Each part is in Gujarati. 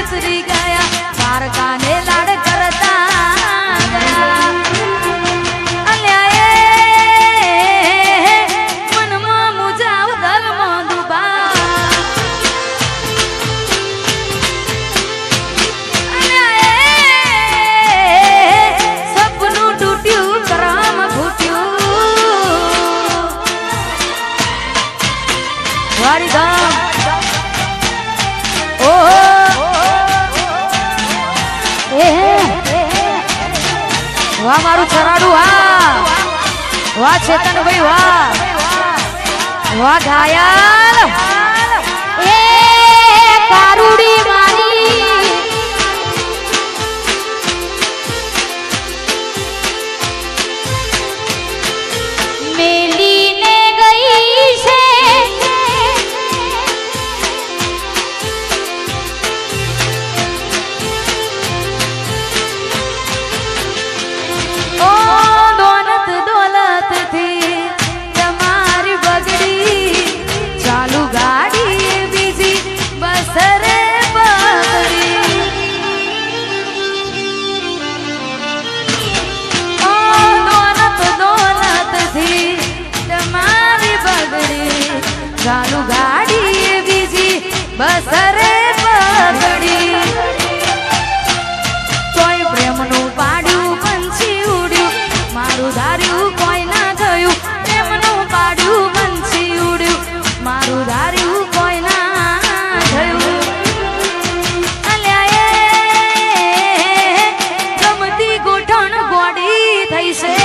વિસરી ગયા દ્વારકાને લાડ કરતા ગયા અલ્યા એ મનમાં મુજાવ દલમાં ડૂબા સપનું તૂટ્યું કરમ ફૂટ્યું વારીધામ વાહ મારું ચરાડું વાહ ચેતનભાઈ વાહ ઘાયલ એ કારુડી મારી મેલીને ગઈ છે ચાલુ ગાડી બીજી બસરે પગડી કોઈ પ્રેમનું પાડ્યું પંછી ઉડ્યું મારું ધાર્યું કોઈ ના થયું પ્રેમનું પાડ્યું પંછી ઉડ્યું મારું ધાર્યું કોઈ ના થયું અલ્યા એ ગમતી ગોઠણ ગોડી થઈ છે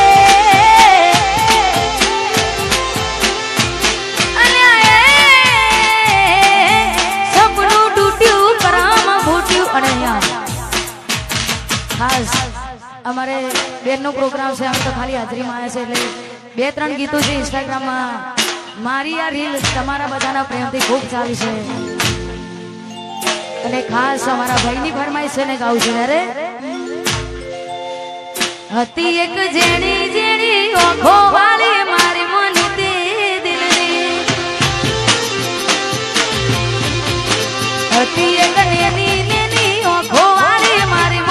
અમારે બેનનો પ્રોગ્રામ છે અમે તો ખાલી હાજરીમાં આવ્યા છે એટલે 2-3 ગીતો છે ઇન્સ્ટાગ્રામમાં મારી આ રીલ તમારા બધાના પ્રેમથી ખૂબ ચાલી છે અને ખાસ અમારા ભાઈની ફરમાઈશ છે ને ગાવું છે અરે હતી એક જેણી જેણી ઓખો વાળી મારી મનતી દિલની હતી એક નેની નેની ઓખો વાળી મારી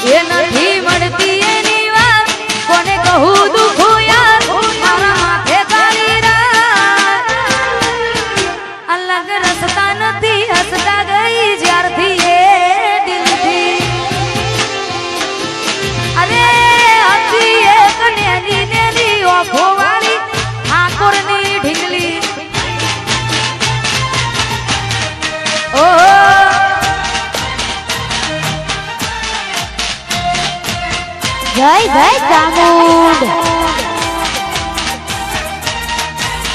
એ નથી મળતી એની વાત કોને કહું દુખું યાર મારા માથે કાળી રાત અલગ રસ્તા નથી હસતા ગઈ જ્યારથી એ દિલથી અરે હતી એક નેની નેની ઓખો વાળી ઠાકોરની ઢીંગલી ઓ જય જય ચામુંડ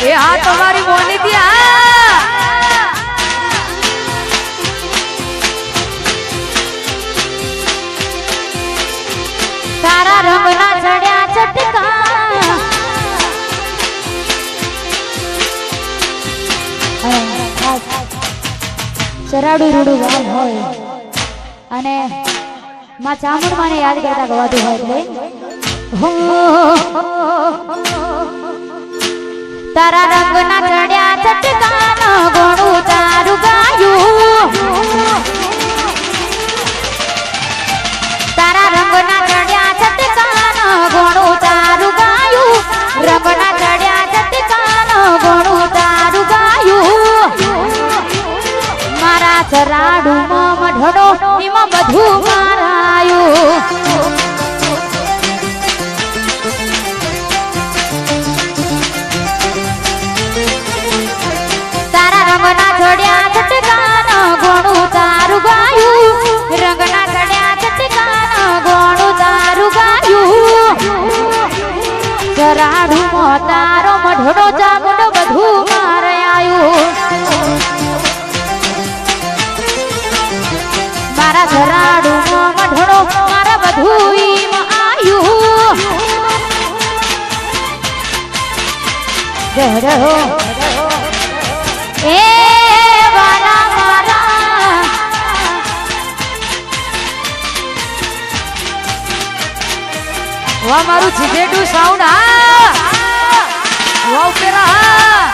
એ હા તમારી મોની ત્યાં તારા રંગના ચડ્યા ચટકા ચરાડું રૂડું ગામ હોય અને માં ચામુંડ માને યાદ કરતા ગવાતું હોય એટલે તારા રંગના ચડ્યા ચટકાનો ગોણું તારું ગાયું તારા રંગના ચડ્યા ચટકાનો ગોણું તારું ગાયું રંગના ચડ્યા ચટકાનો ગોણું તારું ગાયું મારા ચરાડુમાં મઢડો એમાં બધું મારાયું તારા રંગના ચડ્યા ચટકાનો ગોણું તારું ગાયું રંગના ચડ્યા ચટકાનો ગોણું તારું ગાયું ચરાડુમાં તારો મઢડો ચામુંડ બધું મારાયું મારા ચરાડુમાં મઢડો મારા બધું ઈમ આયું જહરો એ વાલા મારા વાહ મારું જીજેડું સાઉન્ડ હા વાહ પેરા હા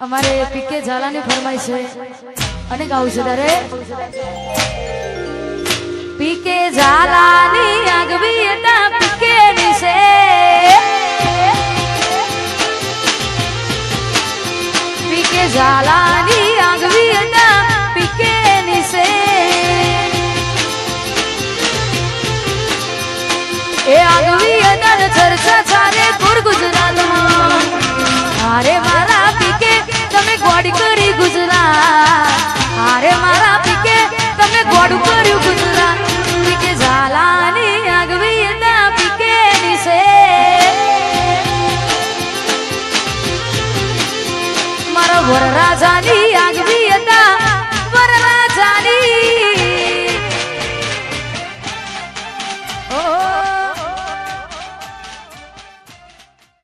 અમારે પીકે ઝાલાની ફરમાઈશ છે અને ગાવું છે તારે પીકે ઝાલાની આગવી એટા પીકે નિશે પીકે ઝાલાની આગવી એટા પીકે નિશે એ આગવી એટા ચર્ચા ચાલે પૂર ગુજરાતમાં અરે મારા પીકે તમે ગોડ કરી ગુજરાત અરે મારા પીકે તમે ગોડ કર્યું ગુજરાત પીકે ઝાલાની આગવી એટા પીકે નિશે મારા વરરાજાની